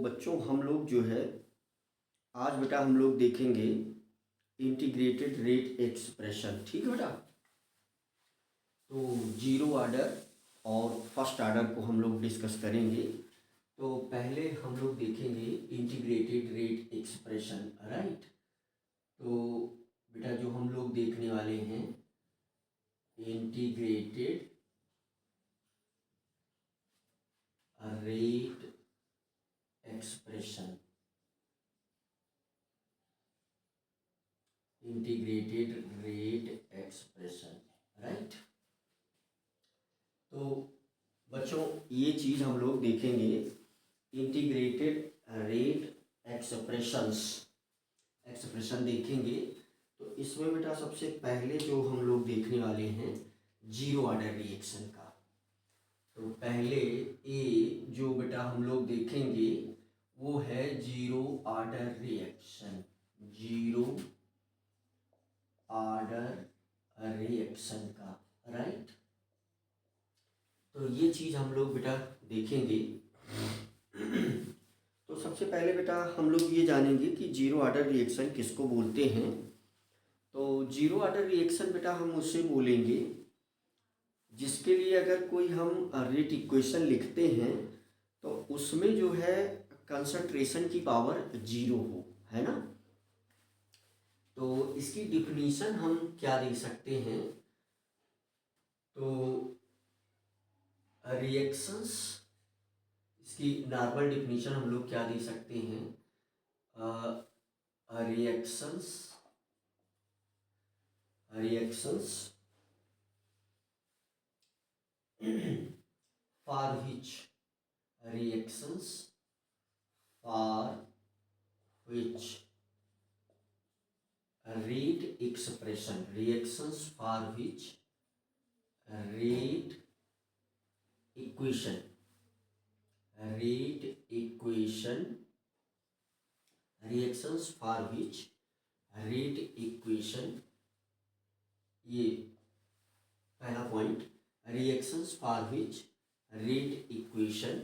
बच्चों हम लोग जो है आज बेटा हम लोग देखेंगे इंटीग्रेटेड रेट एक्सप्रेशन। ठीक है बेटा। तो जीरो ऑर्डर और फर्स्ट ऑर्डर को हम लोग डिस्कस करेंगे। तो पहले हम लोग देखेंगे इंटीग्रेटेड रेट एक्सप्रेशन। राइट। तो बेटा जो हम लोग देखने वाले हैं integrated rate expression, integrated rate expression. Right. तो बच्चों ये चीज़ हम लोग देखेंगे इंटीग्रेटेड रेट एक्सप्रेशन देखेंगे। तो इसमें बेटा सबसे पहले जो हम लोग देखने वाले हैं जीरो ऑर्डर रिएक्शन का। तो पहले ए जो बेटा हम लोग देखेंगे वो है zero order reaction, zero order reaction का। राइट। तो ये चीज़ हम लोग बेटा देखेंगे। तो सबसे पहले बेटा हम लोग ये जानेंगे कि जीरो ऑर्डर रिएक्शन किसको बोलते हैं। तो जीरो ऑर्डर रिएक्शन बेटा हम उससे बोलेंगे जिसके लिए अगर कोई हम रेट इक्वेशन लिखते हैं तो उसमें जो है कंसंट्रेशन की पावर जीरो हो, है ना। तो इसकी डिफिनीशन हम क्या दे सकते हैं। तो रिएक्शंस, इसकी नॉर्मल डिफिनीशन हम लोग क्या दे सकते हैं। Reactions for which reactions for which rate expression, reactions for which rate equation reactions for which rate equation, ये पहला point, reactions for which rate equation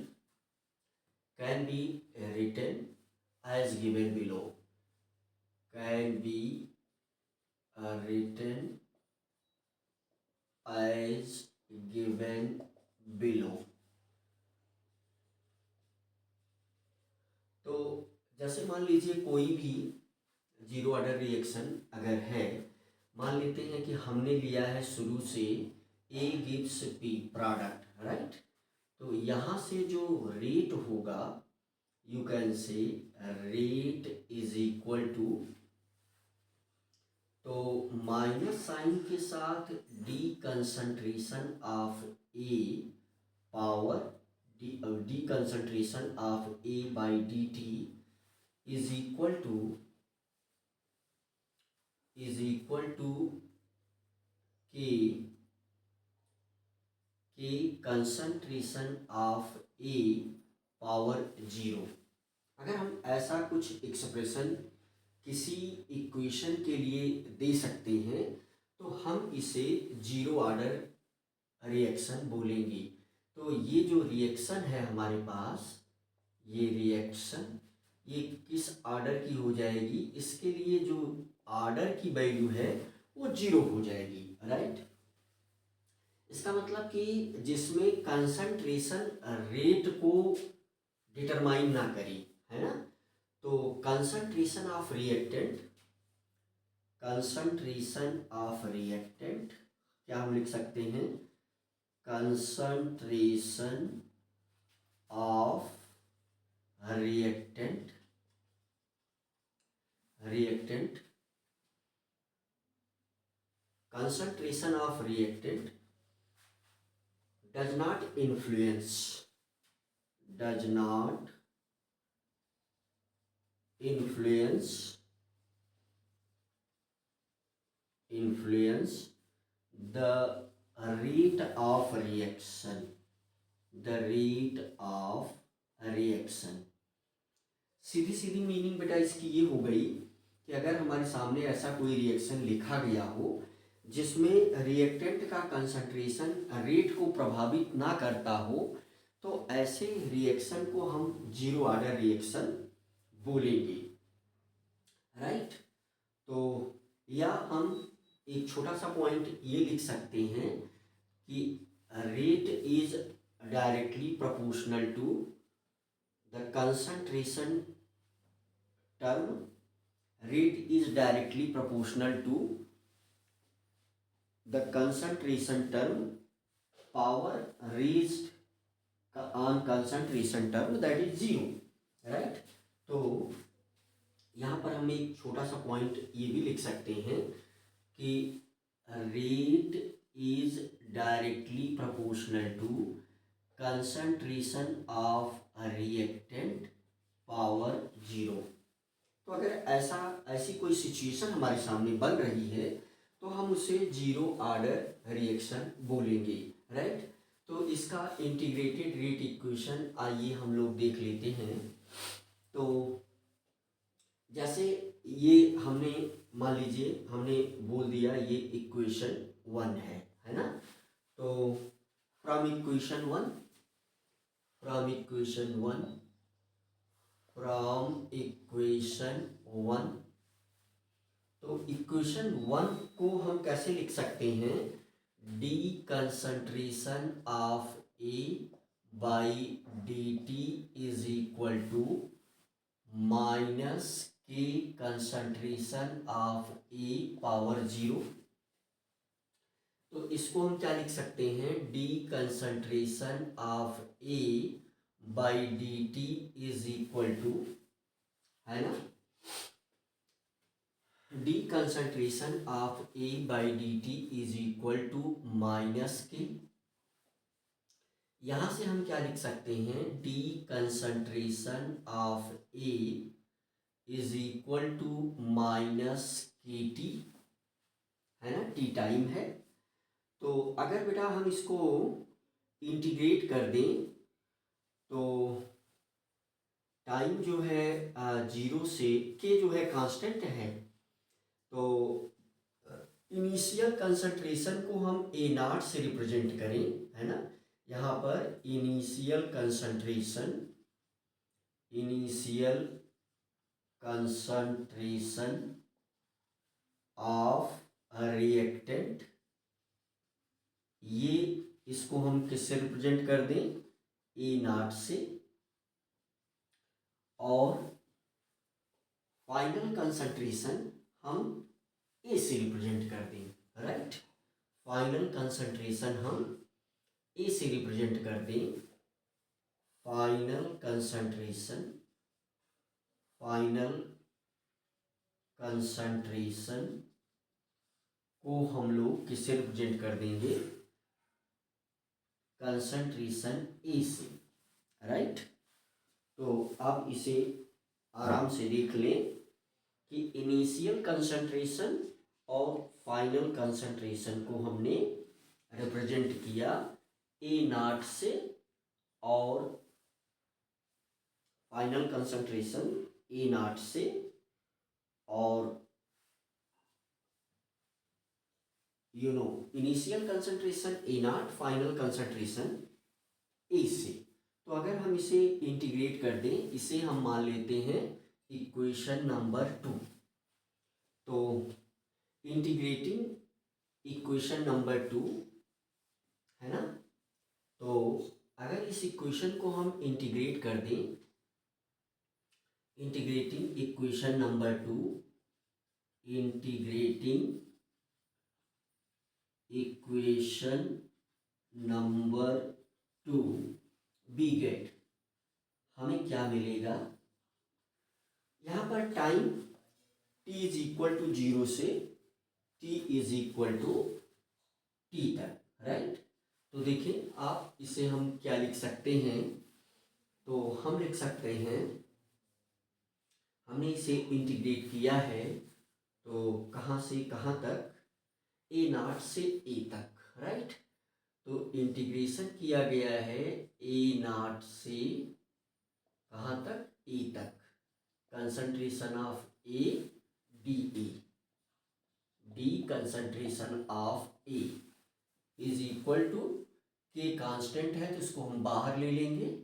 can be written as given below, can be written as given below। तो जैसे मान लीजिए कोई भी zero order reaction अगर है, मान लेते हैं कि हमने लिया है शुरू से A gives P product. Right. तो यहाँ से जो रेट होगा you can say rate is equal to, तो माइनस साइन के साथ D concentration of A power D concentration of A by D T is equal to K concentration of A power zero. अगर हम ऐसा कुछ expression किसी equation के लिए दे सकते हैं तो हम इसे जीरो ऑर्डर रिएक्शन बोलेंगे। तो ये जो रिएक्शन है हमारे पास, ये रिएक्शन ये किस ऑर्डर की हो जाएगी, इसके लिए जो ऑर्डर की वैल्यू है वो जीरो हो जाएगी। राइट। इसका मतलब कि जिसमें कंसंट्रेशन रेट को डिटरमाइन ना करी, है ना। तो कंसंट्रेशन ऑफ रिएक्टेंट क्या हम लिख सकते हैं, concentration of reactant concentration of reactant does not influence the rate of reaction। Sidhi meaning बेटा इसकी ये हो गई कि अगर हमारे सामने ऐसा कोई रिएक्शन लिखा गया हो जिसमें रिएक्टेंट का कंसंट्रेशन रेट को प्रभावित ना करता हो तो ऐसे रिएक्शन को हम जीरो ऑर्डर रिएक्शन बोलेंगे, राइट। तो या हम एक छोटा सा पॉइंट ये लिख सकते हैं कि rate is directly proportional to the concentration term, rate is directly proportional to the concentration term power raised on concentration term that is zero, right. तो यहाँ पर हम एक छोटा सा पॉइंट ये भी लिख सकते हैं कि rate is directly proportional to concentration of reactant power zero. तो अगर ऐसी कोई सिचुएशन हमारे सामने बन रही है तो हम उसे जीरो ऑर्डर रिएक्शन बोलेंगे, राइट। तो इसका इंटीग्रेटेड रेट इक्वेशन आइए हम लोग देख लेते हैं। तो जैसे ये हमने मान लीजिए हमने बोल दिया ये इक्वेशन 1 है ना। तो फ्रॉम इक्वेशन 1 तो इक्वेशन 1 को हम कैसे लिख सकते हैं, D concentration of A by D T is equal to minus K concentration of A power zero. तो इसको हम क्या लिख सकते हैं, D concentration of A by D T is equal to, है ना, D concentration of A by D T is equal to minus K, यहां से हम क्या लिख सकते हैं, D concentration of A is equal to minus K T, है ना, टी टाइम है। तो अगर बेटा हम इसको इंटीग्रेट कर दें तो टाइम जो है जीरो से के जो है कांस्टेंट है, तो इनिशियल कंसंट्रेशन को हम ए नॉट से रिप्रेजेंट करें, है ना, यहाँ पर इनिशियल कंसंट्रेशन ऑफ रिएक्टेंट, ये इसको हम किससे रिप्रेजेंट कर दें, ए नॉट से, और फाइनल कंसंट्रेशन हम ए से रिप्रेजेंट कर दें, राइट। फाइनल कंसंट्रेशन हम ए से रिप्रेजेंट कर दें, फाइनल कंसंट्रेशन को हम लोग किससे रिप्रेजेंट कर देंगे, कंसंट्रेशन ए से, राइट। तो आप इसे आराम से देख लें कि इनिशियल कंसंट्रेशन और फाइनल कंसंट्रेशन को हमने रिप्रेजेंट किया ए नॉट से, और फाइनल कंसंट्रेशन ए नॉट से, और initial concentration A naught, final concentration A से। तो अगर हम इसे इंटीग्रेट कर दें, इसे हम मान लेते हैं इक्वेशन नंबर 2। तो इंटीग्रेटिंग इक्वेशन नंबर 2, है ना। तो अगर इस इक्वेशन को हम इंटीग्रेट कर दें, integrating equation number 2, integrating equation number 2 we get, हमें क्या मिलेगा, यहाँ पर time t is equal to 0 से t is equal to t तक, राइट। तो देखिए आप इसे हम क्या लिख सकते हैं, तो हम लिख सकते हैं, हमने इसे इंटीग्रेट किया है तो कहाँ से कहाँ तक, ए नॉट से ए तक, राइट। तो इंटीग्रेशन किया गया है ए नॉट से कहाँ तक, ए तक, concentration of A D A, D concentration of A is equal to K constant है तो इसको हम बाहर ले लेंगे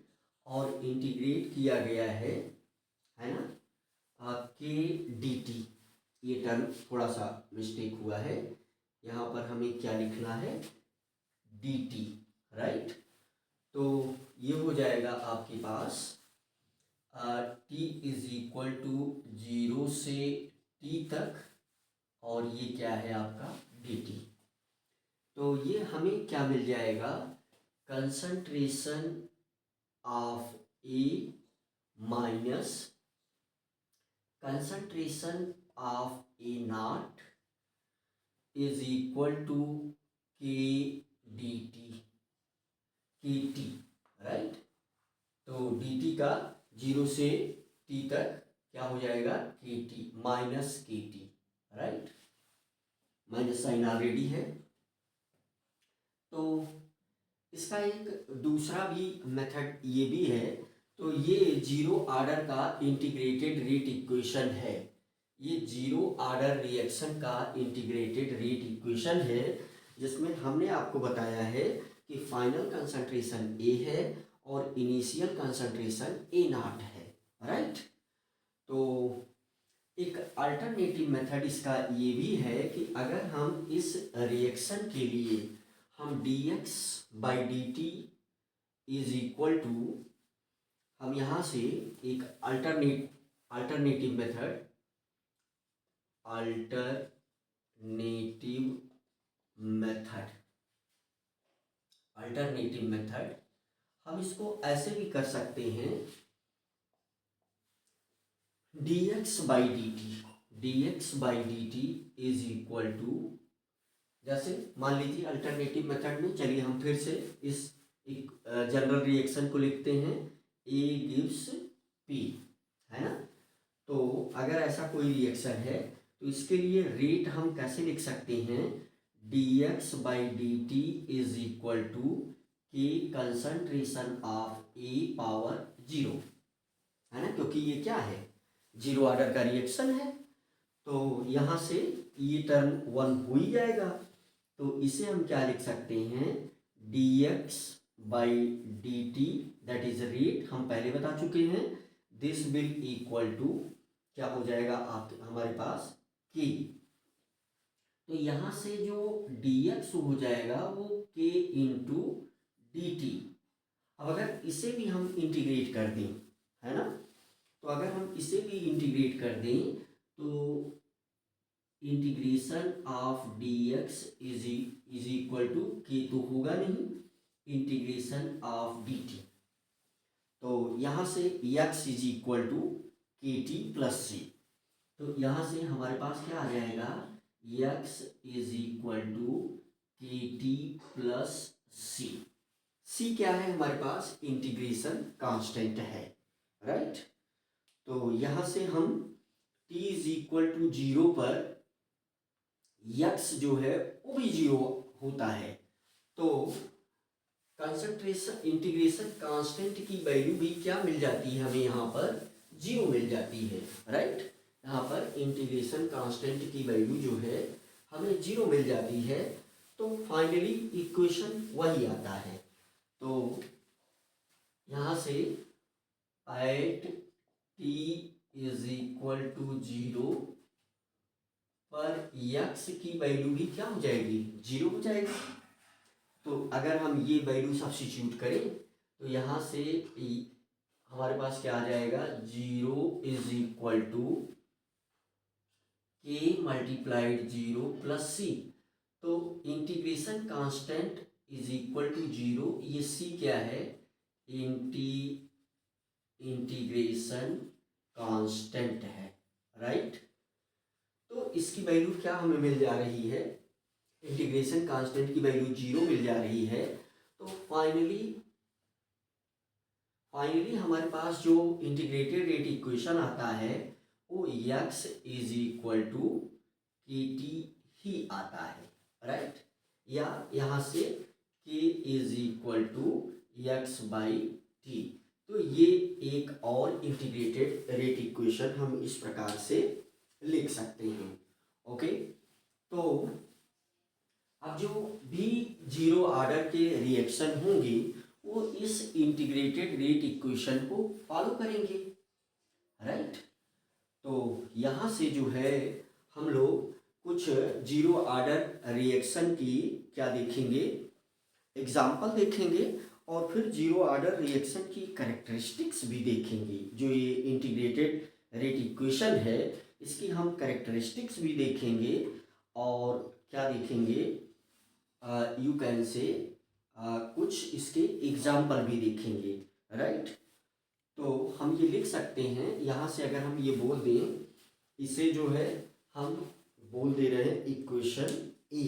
और इंटीग्रेट किया गया है ना के डी टी। ये टर्म थोड़ा सा मिस्टेक हुआ है, यहाँ पर हमें क्या लिखना है डी टी, राइट। तो ये हो जाएगा आपके पास टी इज इक्वल टू 0 से टी तक, और ये क्या है आपका डी टी। तो ये हमें क्या मिल जाएगा, concentration of A minus concentration of A naught is equal to K D T, right. तो डी टी का 0 से टी तक क्या हो जाएगा K T minus K T, right. Minus sign already है। तो इसका एक दूसरा भी मेथड ये भी है। तो ये जीरो ऑर्डर का इंटीग्रेटेड रेट इक्वेशन है, ये जीरो ऑर्डर रिएक्शन का इंटीग्रेटेड रेट इक्वेशन है, जिसमें हमने आपको बताया है कि फाइनल कंसंट्रेशन ए है और इनिशियल कंसंट्रेशन ए नॉट है, राइट। तो एक अल्टरनेटिव मेथड इसका ये भी है कि अगर हम इस रिएक्शन के लिए हम dx by D T is equal to, हम यहाँ से एक अल्टरनेटिव मेथड हम इसको ऐसे भी कर सकते हैं, dx by D T is equal to, जैसे मान लीजिए अल्टरनेटिव मेथड में, चलिए हम फिर से इस एक जनरल रिएक्शन को लिखते हैं, A गिव्स P, है ना। तो अगर ऐसा कोई रिएक्शन है तो इसके लिए रेट हम कैसे लिख सकते हैं, dx by D T is equal to K concentration of A power 0, है ना, क्योंकि ये क्या है जीरो ऑर्डर का रिएक्शन है। तो यहाँ से ये टर्म 1 हो ही जाएगा। तो इसे हम क्या लिख सकते हैं, dx by D T that is rate, हम पहले बता चुके हैं, दिस विल इक्वल टू क्या हो जाएगा आप हमारे पास k। तो यहाँ से जो dx हो जाएगा वो k इंटू डी टी। अब अगर इसे भी हम इंटीग्रेट कर दें, है ना, तो अगर हम इसे भी इंटीग्रेट कर दें तो integration of dx is equal to K, तो होगा नहीं, इंटीग्रेशन ऑफ dt। तो यहाँ से x is equal to K T plus C. तो यहाँ से हमारे पास क्या आ जाएगा, x is equal to K T plus सी। सी क्या है हमारे पास, इंटीग्रेशन कांस्टेंट है, राइट। तो यहाँ से हम t इज इक्वल टू 0 पर x जो है वो भी 0 होता है। तो कंसंट्रेशन इंटीग्रेशन कांस्टेंट की वैल्यू भी क्या मिल जाती है हमें, यहाँ पर 0 मिल जाती है, राइट। यहाँ पर इंटीग्रेशन कांस्टेंट की वैल्यू जो है हमें 0 मिल जाती है। तो फाइनली इक्वेशन वही आता है। तो यहाँ से at t is equal to 0 पर x की वैल्यू भी क्या हो जाएगी, 0 हो जाएगी। तो अगर हम ये वैल्यू सब्स्टिट्यूट करें तो यहाँ से हमारे पास क्या आ जाएगा, 0 is equal to k multiplied 0 plus C. तो integration constant is equal to 0, ये c क्या है, इंटीग्रेशन कांस्टेंट है, राइट। तो इसकी वैल्यू क्या हमें मिल जा रही है, इंटीग्रेशन कांस्टेंट की वैल्यू 0 मिल जा रही है। तो फाइनली हमारे पास जो इंटीग्रेटेड रेट इक्वेशन आता है वो x is equal to K T ही आता है, राइट। या यहाँ से k is equal to x by टी। तो ये एक और इंटीग्रेटेड रेट इक्वेशन हम इस प्रकार से लिख सकते हैं, ओके। तो अब जो भी जीरो ऑर्डर के रिएक्शन होंगे वो इस इंटीग्रेटेड रेट इक्वेशन को फॉलो करेंगे, राइट। तो यहाँ से जो है हम लोग कुछ जीरो ऑर्डर रिएक्शन की क्या देखेंगे, एग्जाम्पल देखेंगे, और फिर जीरो ऑर्डर रिएक्शन की कैरेक्टरिस्टिक्स भी देखेंगे। जो ये इंटीग्रेटेड रेट इक्वेशन है इसकी हम कैरेक्टरिस्टिक्स भी देखेंगे, और क्या देखेंगे, यू कैन से कुछ इसके एग्जाम्पल भी देखेंगे, राइट। तो हम ये लिख सकते हैं यहाँ से, अगर हम ये बोल दें, इसे जो है हम बोल दे रहे हैं इक्वेशन ए,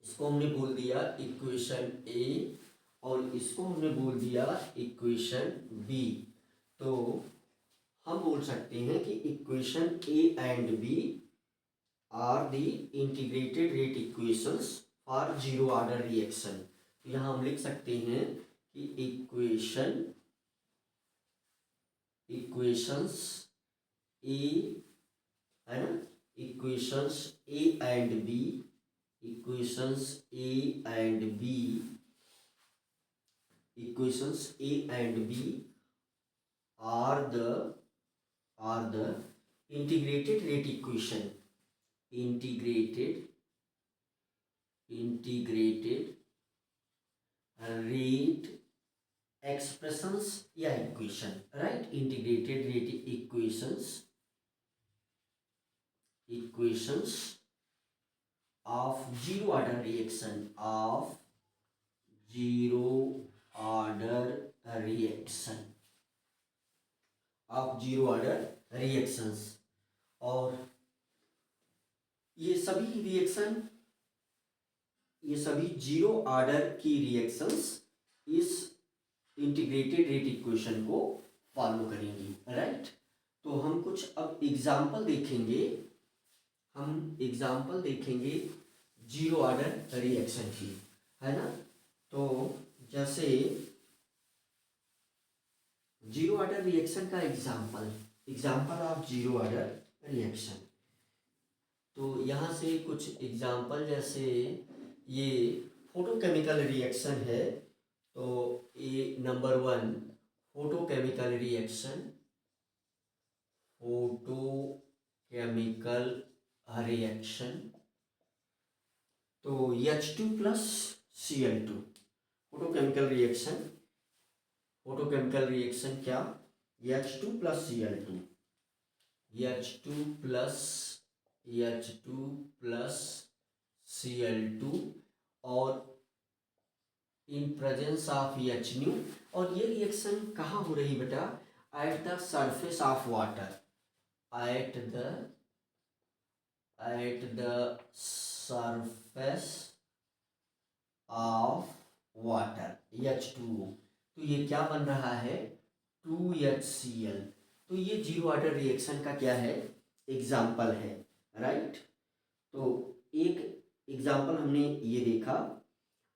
इसको हमने बोल दिया इक्वेशन ए, और इसको हमने बोल दिया इक्वेशन बी। तो हम बोल सकते हैं कि equation A and B are the integrated rate equations for zero order reaction. तो यहाँ हम लिख सकते हैं कि इक्वेशंस ए, है ना, equations A and B, equations A and B, equations A and B are the integrated rate equation, integrated rate expressions या equation, right, integrated rate equations of zero order reaction, of zero order reaction, of zero order reactions. और ये सभी reaction, ये सभी zero order की reactions इस integrated rate equation को follow करेंगी, राइट। तो हम कुछ अब एग्जाम्पल देखेंगे, हम एग्जाम्पल देखेंगे जीरो ऑर्डर रिएक्शन की, है ना। तो जैसे जीरो ऑर्डर रिएक्शन का example of zero order reaction. तो यहाँ से कुछ एग्जाम्पल, जैसे ये फोटोकेमिकल रिएक्शन है, तो ये number 1 photochemical reaction, photochemical reaction. तो H2 plus Cl2 photochemical reaction क्या, H2 plus Cl2, H2 plus Cl2, और in presence of H new. और ये रिएक्शन कहाँ हो रही बेटा, at the surface of water, at the surface of water, H2O। तो ये क्या बन रहा है, 2HCl। तो ये जीरो ऑर्डर रिएक्शन का क्या है, एग्जाम्पल है, राइट। तो एक एग्जाम्पल हमने ये देखा।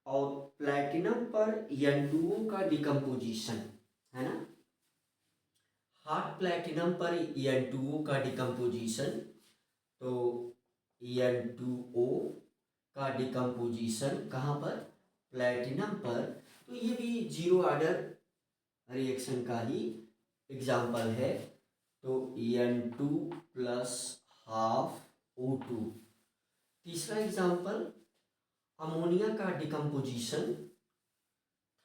और प्लैटिनम पर N2O का डिकम्पोजिशन, है ना, हॉट प्लैटिनम पर N2O का डिकम्पोजिशन। तो N2O का डिकम्पोजिशन कहाँ पर, प्लैटिनम पर। तो ये भी जीरो ऑर्डर रिएक्शन का ही एग्जाम्पल है। तो N2 प्लस हाफ O2। तीसरा एग्जाम्पल अमोनिया का decomposition,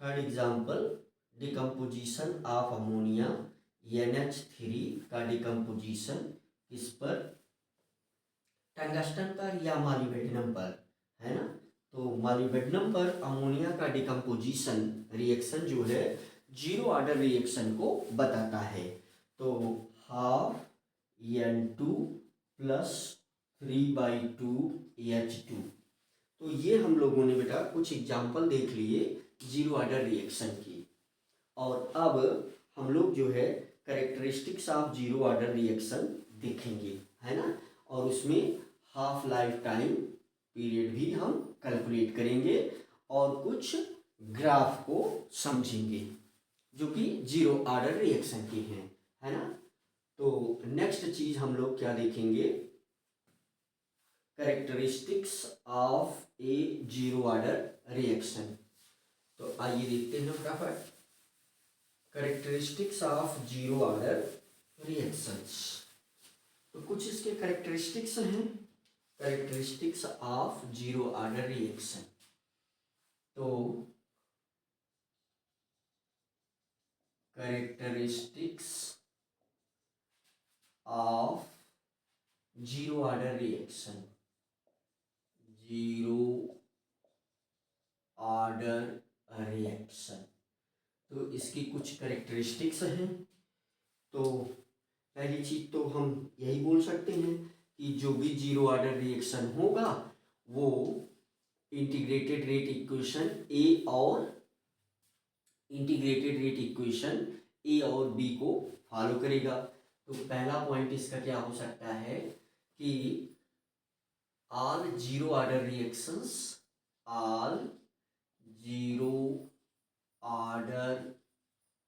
third example decomposition of ammonia, NH3 का डिकम्पोजिशन किस पर, टंगस्टन पर या मॉलिब्डेनम पर, है ना। तो मॉलिब्डेनम पर अमोनिया का डिकम्पोजिशन रिएक्शन जो है जीरो ऑर्डर रिएक्शन को बताता है। तो हाफ N2 प्लस 3/2 H2। तो ये हम लोगों ने बेटा कुछ एग्जाम्पल देख लिए जीरो ऑर्डर रिएक्शन की। और अब हम लोग जो है characteristics of zero order reaction देखेंगे, है ना। और उसमें हाफ लाइफ टाइम पीरियड भी हम कैलकुलेट करेंगे, और कुछ ग्राफ को समझेंगे जो कि जीरो ऑर्डर रिएक्शन के हैं, है ना। तो नेक्स्ट चीज हम लोग क्या देखेंगे, characteristics of a zero order reaction. तो आइए देखते हैं फटाफट characteristics of zero order reactions. तो कुछ इसके कैरेक्टरिस्टिक्स हैं, characteristics of zero order reaction. तो characteristics of zero order reaction, zero order reaction. तो इसकी कुछ कैरेक्टरिस्टिक्स हैं। तो पहली चीज तो हम यही बोल सकते हैं कि जो भी जीरो ऑर्डर रिएक्शन होगा वो इंटीग्रेटेड रेट इक्वेशन ए और बी को फॉलो करेगा। तो पहला पॉइंट इसका क्या हो सकता है कि all zero order reactions, all zero order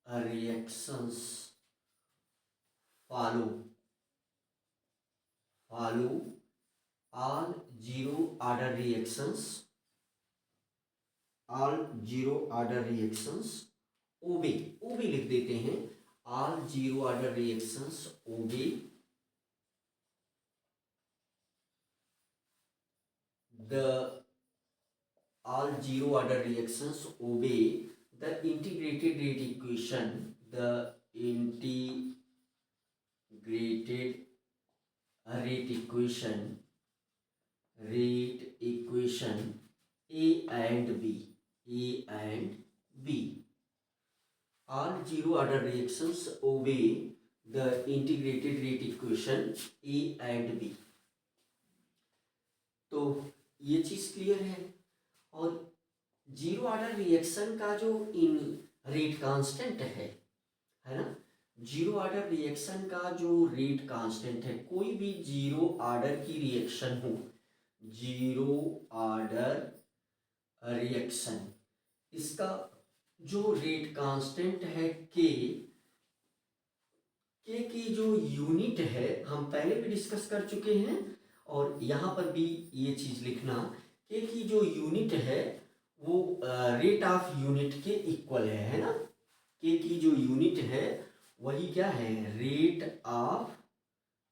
reactions follow all zero order reactions, all zero order reactions obey लिख देते हैं, all zero order reactions obey the all zero order reactions obey the integrated rate equation, the integrated rate equation A and B. All zero order reactions obey the integrated rate equation A and B. तो ये चीज clear है। और zero order reaction का जो इन rate constant है ना, zero order reaction का जो रेट कांस्टेंट है, कोई भी जीरो ऑर्डर की रिएक्शन हो, जीरो ऑर्डर रिएक्शन, इसका जो रेट कांस्टेंट है के की जो यूनिट है हम पहले भी डिस्कस कर चुके हैं, और यहाँ पर भी ये चीज लिखना के की जो यूनिट है वो रेट ऑफ यूनिट के इक्वल है ना। के की जो यूनिट है वही क्या है, रेट ऑफ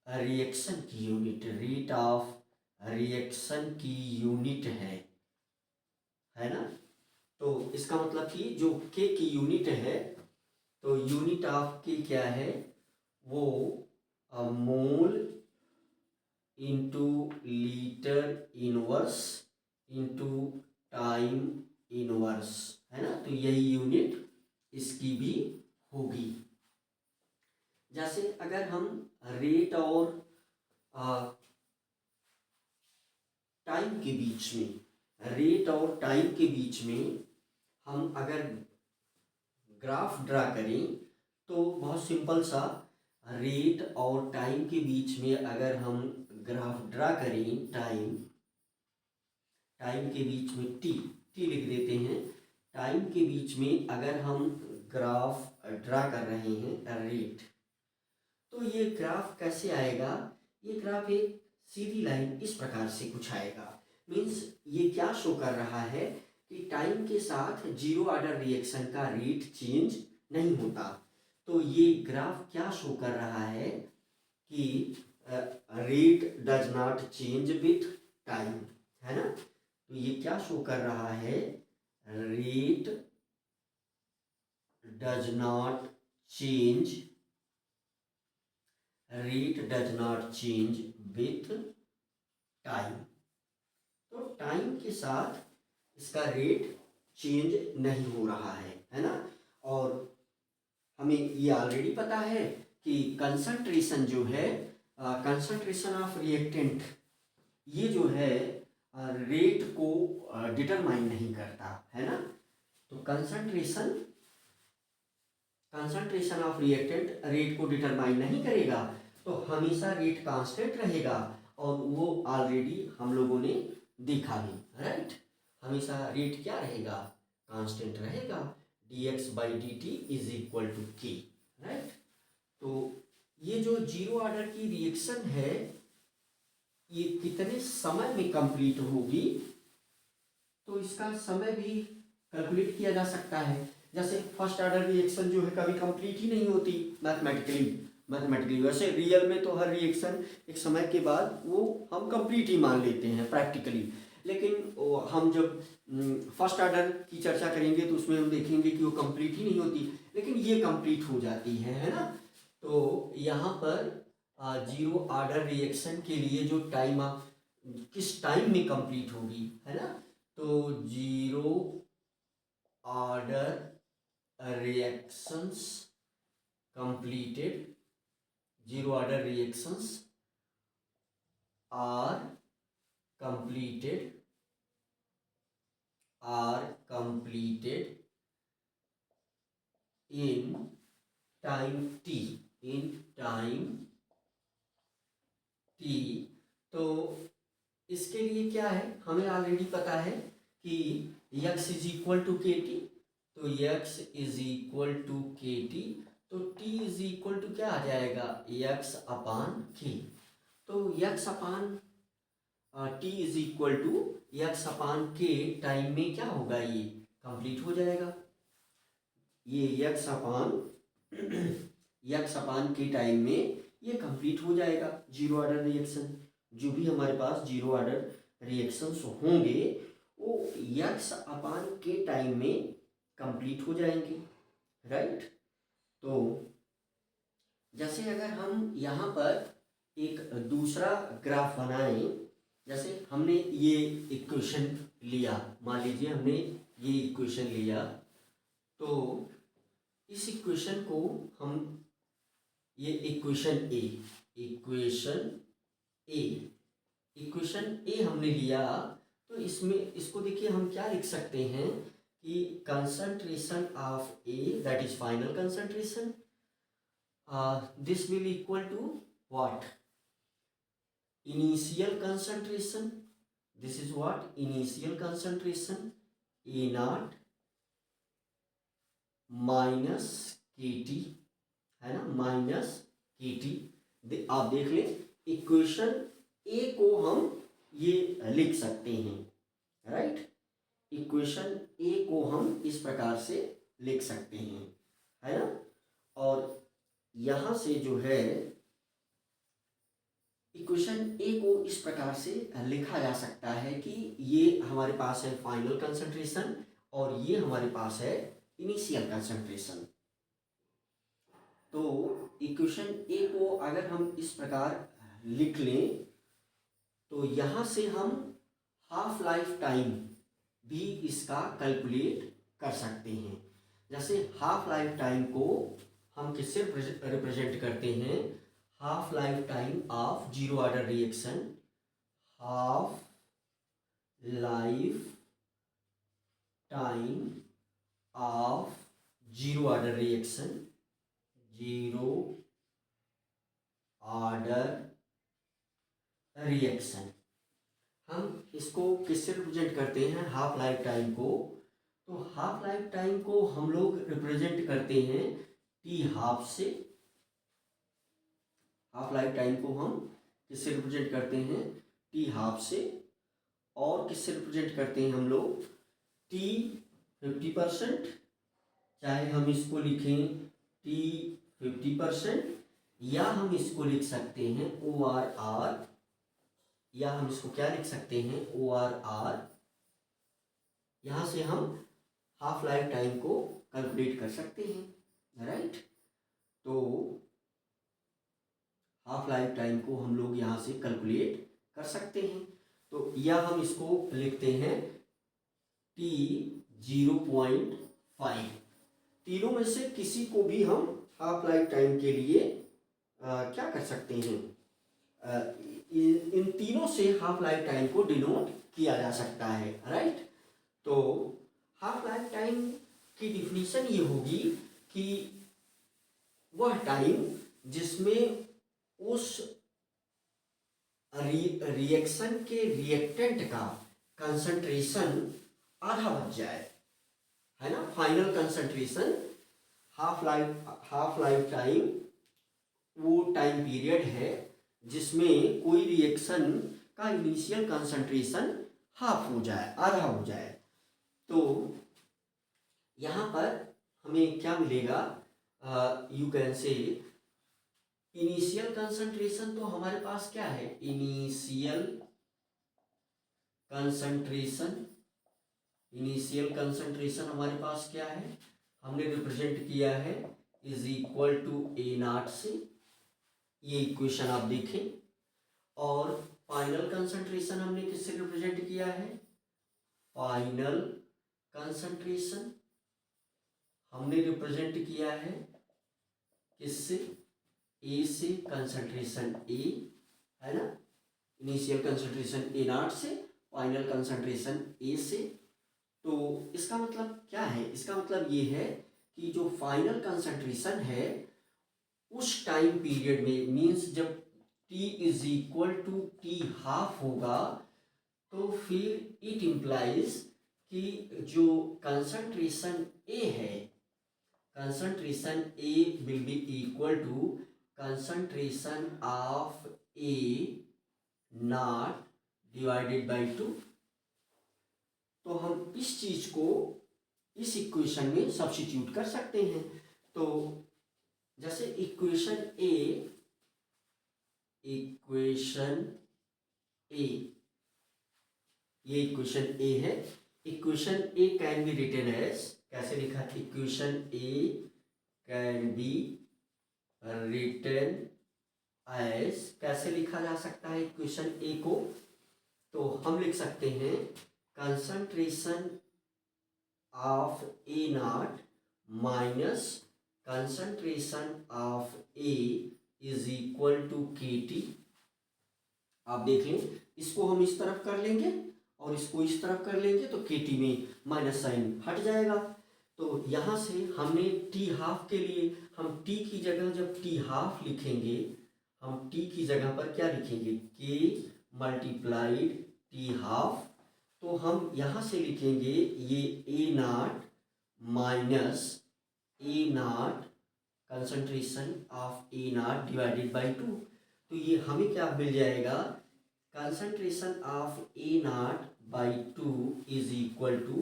रिएक्शन की यूनिट, रेट ऑफ रिएक्शन की यूनिट है ना। तो इसका मतलब कि जो के की यूनिट है, तो यूनिट ऑफ के क्या है, वो mole into litre inverse into time inverse, है ना। तो यही यूनिट इसकी भी होगी। जैसे अगर हम रेट और टाइम के बीच में, रेट और टाइम के बीच में हम अगर ग्राफ ड्रा करें तो बहुत सिंपल सा, रेट और टाइम के बीच में अगर हम ग्राफ ड्रा करें, टाइम के बीच में टी लिख देते हैं, टाइम के बीच में अगर हम ग्राफ ड्रा कर रहे हैं रेट, तो ये ग्राफ कैसे आएगा, ये ग्राफ एक सीधी लाइन इस प्रकार से कुछ आएगा। मीन्स ये क्या शो कर रहा है कि टाइम के साथ जीरो ऑर्डर रिएक्शन का रेट चेंज नहीं होता। तो ये ग्राफ क्या शो कर रहा है कि rate does not change with time, है ना। तो ये क्या शो कर रहा है, rate does not change with time. तो टाइम के साथ इसका रेट चेंज नहीं हो रहा है ना। और हमें ये ऑलरेडी पता है कि कंसंट्रेशन जो है, कंसंट्रेशन ऑफ रिएक्टेंट, ये जो है रेट को डिटरमाइन नहीं करता, है ना। तो कंसंट्रेशन ऑफ रिएक्टेंट रेट को डिटरमाइन नहीं करेगा, तो हमेशा रेट कांस्टेंट रहेगा, और वो ऑलरेडी हम लोगों ने देखा भी, राइट। हमेशा रेट क्या रहेगा, कांस्टेंट रहेगा, dx/dt इज इक्वल टू के, राइट। तो ये जो जीरो ऑर्डर की रिएक्शन है, ये कितने समय में कंप्लीट होगी, तो इसका समय भी कैलकुलेट किया जा सकता है। जैसे फर्स्ट ऑर्डर रिएक्शन जो है कभी कंप्लीट ही नहीं होती मैथमेटिकली। वैसे रियल में तो हर रिएक्शन एक समय के बाद वो हम कंप्लीट ही मान लेते हैं प्रैक्टिकली, लेकिन हम जब फर्स्ट ऑर्डर की चर्चा करेंगे तो उसमें हम देखेंगे कि वो कंप्लीट ही नहीं होती, लेकिन ये कंप्लीट हो जाती है ना। तो यहाँ पर जीरो ऑर्डर रिएक्शन के लिए जो टाइम आप किस टाइम में कंप्लीट होगी, है ना, तो zero order reactions completed, zero order reactions are completed in time t, in time t। तो इसके लिए क्या है, हमें ऑलरेडी पता है कि x is equal to K T, तो x is equal to K T, तो t इज इक्वल टू क्या आ जाएगा, x अपान k। तो x upon t is equal to x upon k time में क्या होगा, ये कंप्लीट हो जाएगा। ये x अपान k टाइम में ये कंप्लीट हो जाएगा जीरो ऑर्डर रिएक्शन। जो भी हमारे पास जीरो ऑर्डर रिएक्शंस होंगे वो x अपान के टाइम में कंप्लीट हो जाएंगे, राइट। तो जैसे अगर हम यहाँ पर एक दूसरा ग्राफ बनाएं, जैसे हमने ये इक्वेशन लिया, मान लीजिए हमने ये इक्वेशन लिया, तो इस इक्वेशन को हम, ये इक्वेशन ए हमने लिया, तो इसमें इसको देखिए हम क्या लिख सकते हैं कि concentration of A that is final concentration, this will equal to what, initial concentration, this is what initial concentration A naught minus K T, है ना, माइनस के टी। आप देख लें इक्वेशन ए को हम ये लिख सकते हैं, राइट। इक्वेशन ए को हम इस प्रकार से लिख सकते हैं, है ना। और यहां से जो है इक्वेशन ए को इस प्रकार से लिखा जा सकता है कि ये हमारे पास है फाइनल कंसंट्रेशन और ये हमारे पास है इनिशियल कंसंट्रेशन। तो इक्वेशन ए को अगर हम इस प्रकार लिख लें तो यहाँ से हम हाफ लाइफ टाइम भी इसका कैलकुलेट कर सकते हैं। जैसे हाफ लाइफ टाइम को हम किससे रिप्रेजेंट करते हैं, half life time of zero order reaction, half life time of zero order reaction, zero order reaction. हम इसको किससे रिप्रेजेंट करते हैं, हाफ लाइफ टाइम को, तो हाफ लाइफ टाइम को हम लोग रिप्रेजेंट करते हैं टी हाफ से। हाफ लाइफ टाइम को हम किससे रिप्रेजेंट करते हैं, टी हाफ से। और किससे रिप्रेजेंट करते हैं हम लोग, टी 50%, चाहे हम इसको लिखें टी 50%, या हम इसको लिख सकते हैं ओ आर आर, या हम इसको क्या लिख सकते हैं ओ आर आर। यहां से हम हाफ लाइफ टाइम को कैलकुलेट कर सकते हैं, राइट। तो हाफ लाइफ टाइम को हम लोग यहां से कैलकुलेट कर सकते हैं। तो या हम इसको लिखते हैं टी 0.5। तीनों में से किसी को भी हम हाफ लाइफ टाइम के लिए क्या कर सकते हैं, इन तीनों से हाफ लाइफ टाइम को डिनोट किया जा सकता है, राइट। तो हाफ लाइफ टाइम की डिफिनीशन ये होगी कि वह टाइम जिसमें उस रिएक्शन के रिएक्टेंट का कंसंट्रेशन आधा बच जाए, है ना, final concentration. Half life time वो टाइम पीरियड है जिसमें कोई रिएक्शन का इनिशियल कंसंट्रेशन हाफ हो जाए, आधा हो जाए। तो यहाँ पर हमें क्या मिलेगा, यू कैन से इनिशियल कंसंट्रेशन तो हमारे पास क्या है, इनिशियल कंसंट्रेशन, इनिशियल कंसंट्रेशन हमारे पास क्या है, हमने रिप्रेजेंट किया है is equal to A naught से, ये इक्वेशन आप देखें। और फाइनल कंसंट्रेशन हमने किससे रिप्रेजेंट किया है, फाइनल कंसंट्रेशन हमने रिप्रेजेंट किया है किससे, ए से, कंसंट्रेशन ए है ना, इनिशियल कंसंट्रेशन ए नॉट से, फाइनल कंसंट्रेशन ए से। तो इसका मतलब क्या है, इसका मतलब ये है कि जो फाइनल कंसंट्रेशन है उस टाइम पीरियड में, मींस जब T is equal to T half होगा, तो फिर इट इम्प्लाइज कि जो कंसंट्रेशन ए है, concentration A will be equal to concentration of A naught divided by 2। तो हम इस चीज को इस इक्वेशन में सब्स्टिट्यूट कर सकते हैं। तो जैसे इक्वेशन ए ये इक्वेशन ए है, equation A can be written as, कैसे लिखा, equation A can be written as, कैसे लिखा जा सकता है इक्वेशन ए को, तो हम लिख सकते हैं concentration of A naught minus concentration of A is equal to K T. आप देख लें, इसको हम इस तरफ कर लेंगे और इसको इस तरफ कर लेंगे तो के टी में माइनस साइन हट जाएगा। तो यहाँ से हमने टी हाफ के लिए हम टी की जगह जब टी हाफ लिखेंगे, हम टी की जगह पर क्या लिखेंगे, के मल्टीप्लाइड टी हाफ। तो हम यहाँ से लिखेंगे ये A naught minus A naught concentration of A naught divided by 2। तो ये हमें क्या मिल जाएगा, concentration of A naught by 2 is equal to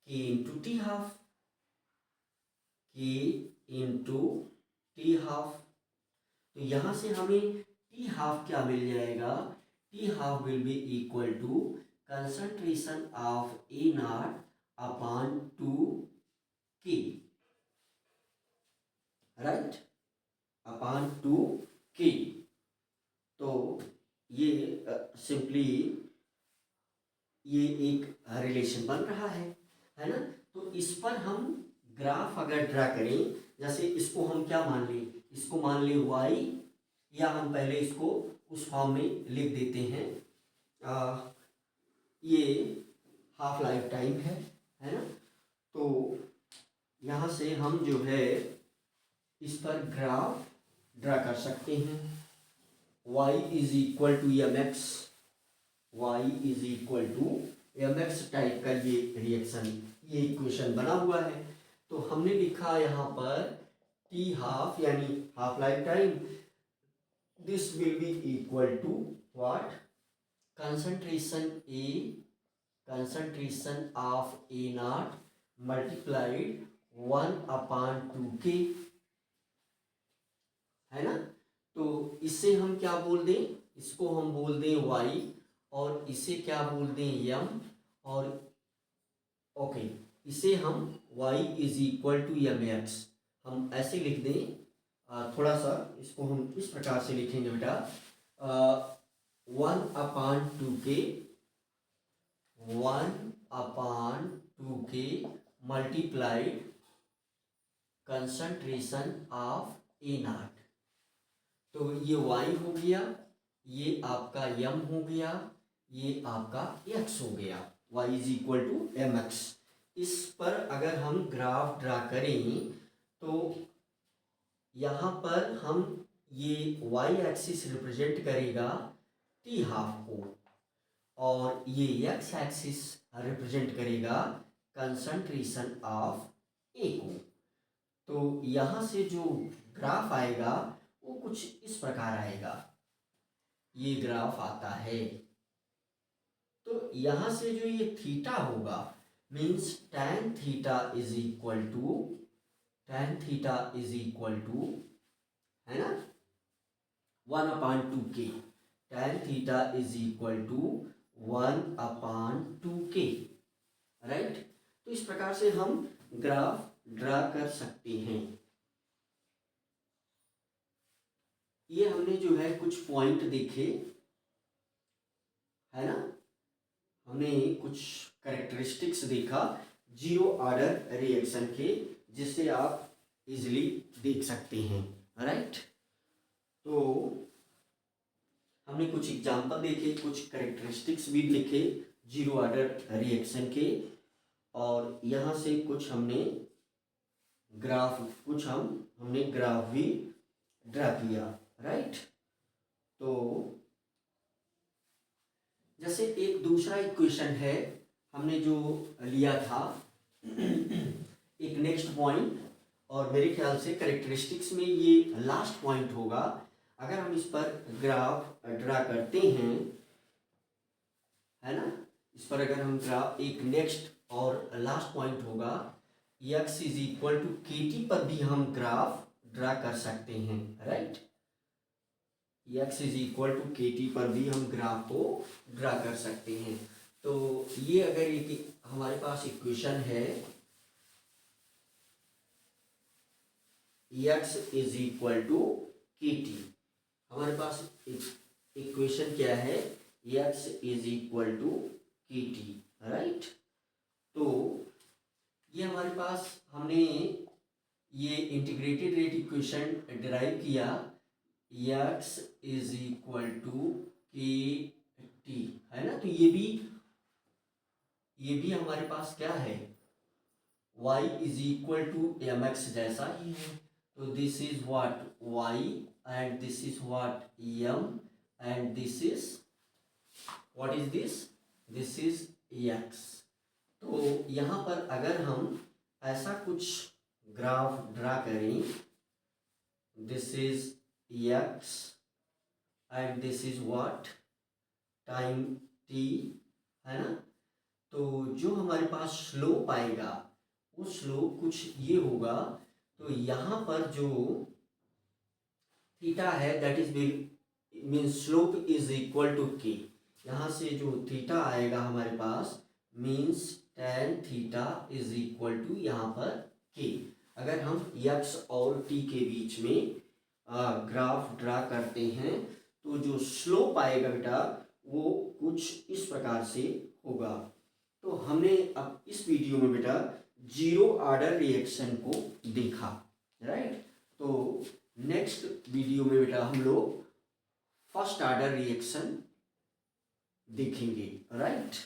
K into T half, K into T half. तो यहाँ से हमें टी हाफ क्या मिल जाएगा, T half will be equal to concentration of A naught upon 2 K, right, upon 2 के। तो ये सिंपली ये एक रिलेशन बन रहा है ना। तो इस पर हम ग्राफ अगर ड्रा करें, जैसे इसको हम क्या मान लें, इसको मान लें y, या हम पहले इसको उस फॉर्म में लिख देते हैं, ये हाफ लाइफ टाइम है ना। तो यहाँ से हम जो है इस पर ग्राफ ड्रा कर सकते हैं, y is equal to M X, Y is equal to M X type का ये रिएक्शन, ये इक्वेशन बना हुआ है। तो हमने लिखा यहाँ पर टी हाफ यानी half life time, this will be equal to what, concentration of A naught multiplied 1/2k, है ना। तो इससे हम क्या बोल दें, इसको हम बोल दें y, और इसे क्या बोल दें m, और ओके इसे हम y is equal to M X, हम ऐसे लिख दें। थोड़ा सा इसको हम इस प्रकार से लिखेंगे बेटा, 1/2k, 1/2k multiplied concentration of A not. तो ये y हो गया, ये आपका m हो गया, ये आपका x हो गया, y is equal to M X. इस पर अगर हम ग्राफ ड्रा करें तो यहाँ पर हम ये y एक्सिस रिप्रेजेंट करेगा टी हाफ को, और ये x एक्सिस रिप्रेजेंट करेगा कंसंट्रेशन ऑफ ए को। तो यहाँ से जो ग्राफ आएगा वो कुछ इस प्रकार आएगा, ये ग्राफ आता है। तो यहाँ से जो ये थीटा होगा means tan theta is equal to है ना 1/2k। tan theta is equal to 1/2k, right. तो इस प्रकार से हम ग्राफ ड्रा कर सकते हैं। ये हमने जो है कुछ पॉइंट देखे, है ना, हमने कुछ कैरेक्टरिस्टिक्स देखा जीरो ऑर्डर रिएक्शन के, जिससे आप इजीली देख सकते हैं, राइट। तो हमने कुछ एग्जांपल देखे, कुछ कैरेक्टरिस्टिक्स भी देखे जीरो ऑर्डर रिएक्शन के, और यहाँ से कुछ हमने ग्राफ भी ड्रा किया, राइट। तो जैसे एक दूसरा इक्वेशन है हमने जो लिया था एक नेक्स्ट पॉइंट, और मेरे ख्याल से कैरेक्टरिस्टिक्स में ये लास्ट पॉइंट होगा। अगर हम इस पर ग्राफ ड्रा करते हैं, है ना, इस पर अगर हम ग्राफ एक नेक्स्ट और लास्ट पॉइंट होगा, x is equal to KT पर भी हम ग्राफ ड्रा कर सकते हैं, right. x is equal to KT पर भी हम ग्राफ को ड्रा कर सकते हैं। तो ये अगर एक हमारे पास इक्वेशन है, x is equal to KT, हमारे पास इक्वेशन क्या है, x is equal to KT, right. तो ये हमारे पास हमने ये इंटीग्रेटेड रेट इक्वेशन डिराइव किया, x is equal to KT, है ना। तो ये भी हमारे पास क्या है, y is equal to mx जैसा ही है। तो this is what y and this is what m and this is what is this is x। तो यहाँ पर अगर हम ऐसा कुछ ग्राफ ड्रा करें, this is x and this is what time t, है ना। तो जो हमारे पास स्लोप आएगा वो स्लोप कुछ ये होगा। तो यहाँ पर जो थीटा है that is mean slope is equal to k, यहाँ से जो थीटा आएगा हमारे पास means tan theta is equal to यहाँ पर k। अगर हम x और t के बीच में ग्राफ ड्रा करते हैं तो जो स्लोप आएगा बेटा वो कुछ इस प्रकार से होगा। तो हमने अब इस वीडियो में बेटा जीरो ऑर्डर रिएक्शन को देखा, राइट। तो नेक्स्ट वीडियो में बेटा हम लोग फर्स्ट ऑर्डर रिएक्शन देखेंगे, राइट।